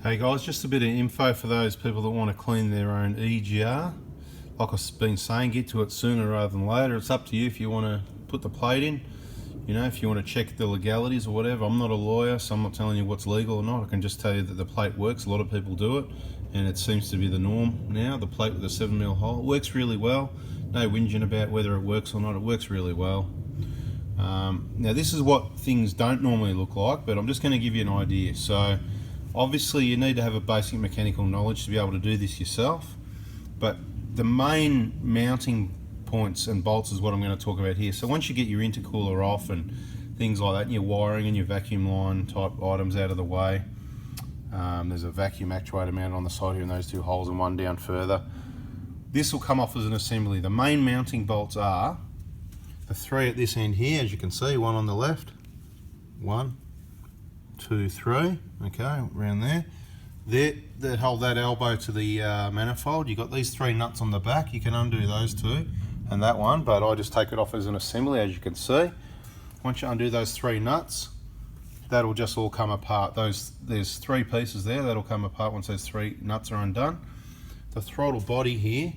Hey guys, just a bit of info for those people that want to clean their own EGR. Like I've been saying, get to it sooner rather than later. It's up to you if you want to put the plate in. You know, if you want to check the legalities or whatever. I'm not a lawyer, so I'm not telling you what's legal or not. I can just tell you that the plate works. A lot of people do it, and it seems to be the norm now. The plate with a 7mm hole, it works really well. No whinging about whether it works or not. It works really well. Now this is what things don't normally look like, but I'm just going to give you an idea. So obviously you need to have a basic mechanical knowledge to be able to do this yourself, but the main mounting points and bolts is what I'm going to talk about here. So once you get your intercooler off and things like that, and your wiring and your vacuum line type items out of the way, there's a vacuum actuator mounted on the side here in those two holes and one down further. This will come off as an assembly. The main mounting bolts are the three at this end here, as you can see, one on the left, 1, 2, 3, okay, around there. That hold that elbow to the manifold. You've got these three nuts on the back. You can undo those two and that one, but I just take it off as an assembly, as you can see. Once you undo those three nuts, that'll just all come apart. There's three pieces there, that'll come apart once those three nuts are undone. The throttle body here,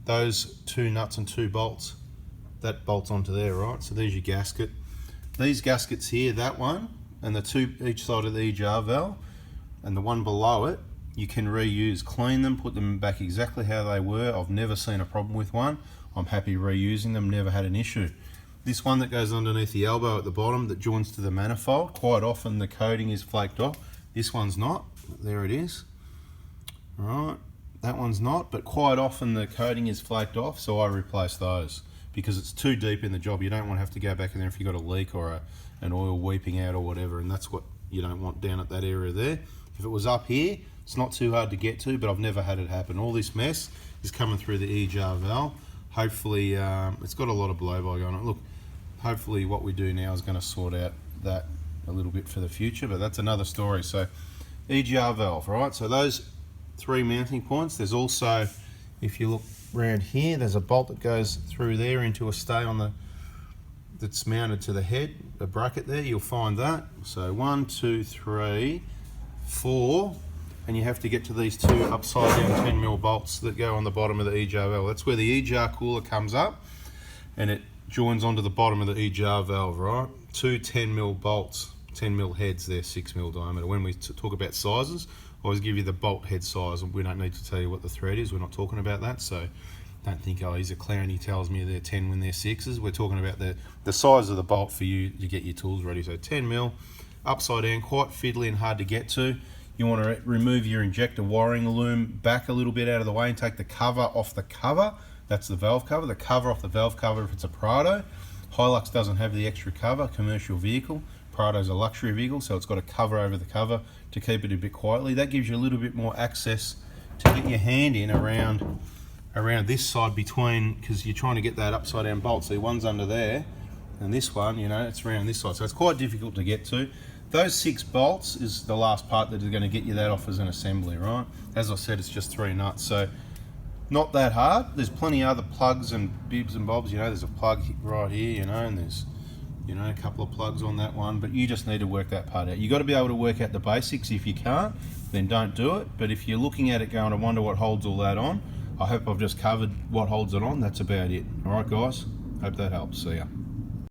those two nuts and two bolts, that bolts onto there, right? So there's your gasket. These gaskets here, that one, and the two each side of the EGR valve, and the one below it, you can reuse, clean them, put them back exactly how they were. I've never seen a problem with one. I'm happy reusing them, never had an issue. This one that goes underneath the elbow at the bottom that joins to the manifold, quite often the coating is flaked off. This one's not, there it is. All right, that one's not, but quite often the coating is flaked off, so I replace those because it's too deep in the job. You don't want to have to go back in there if you've got a leak or an oil weeping out or whatever, and that's what you don't want down at that area there. If it was up here, it's not too hard to get to, but I've never had it happen. All this mess is coming through the EGR valve. Hopefully, it's got a lot of blow-by going on. Look, hopefully what we do now is going to sort out that a little bit for the future, but that's another story. So EGR valve, right? So those three mounting points, there's also, if you look around here, there's a bolt that goes through there into a stay on the that's mounted to the head, a bracket there, you'll find that. So 1, 2, 3, 4, and you have to get to these two upside down 10mm bolts that go on the bottom of the EGR valve. That's where the EGR cooler comes up and it joins onto the bottom of the EGR valve, right? Two 10mm bolts, 10mm heads there, 6mm diameter. When we talk about sizes, I always give you the bolt head size. We don't need to tell you what the thread is. We're not talking about that. So don't think, oh, he's a clown, he tells me they're 10 when they're 6s. We're talking about the size of the bolt for you to get your tools ready. So 10mm, upside down, quite fiddly and hard to get to. You want to remove your injector wiring loom back a little bit out of the way and take the cover off the cover. That's the valve cover. The cover off the valve cover if it's a Prado. Hilux doesn't have the extra cover, commercial vehicle. Prado's a luxury vehicle, so it's got a cover over the cover to keep it a bit quietly. That gives you a little bit more access to get your hand in around this side between, because you're trying to get that upside down bolt. So one's under there, and this one, you know, it's around this side. So it's quite difficult to get to. Those 6 bolts is the last part that is going to get you that off as an assembly, right? As I said, it's just 3 nuts, so not that hard. There's plenty of other plugs and bibs and bobs, you know, there's a plug right here, you know, and there's, you know, a couple of plugs on that one, but you just need to work that part out. You've got to be able to work out the basics. If you can't, then don't do it. But if you're looking at it going, I wonder what holds all that on, I hope I've just covered what holds it on. That's about it. All right, guys, hope that helps. See ya.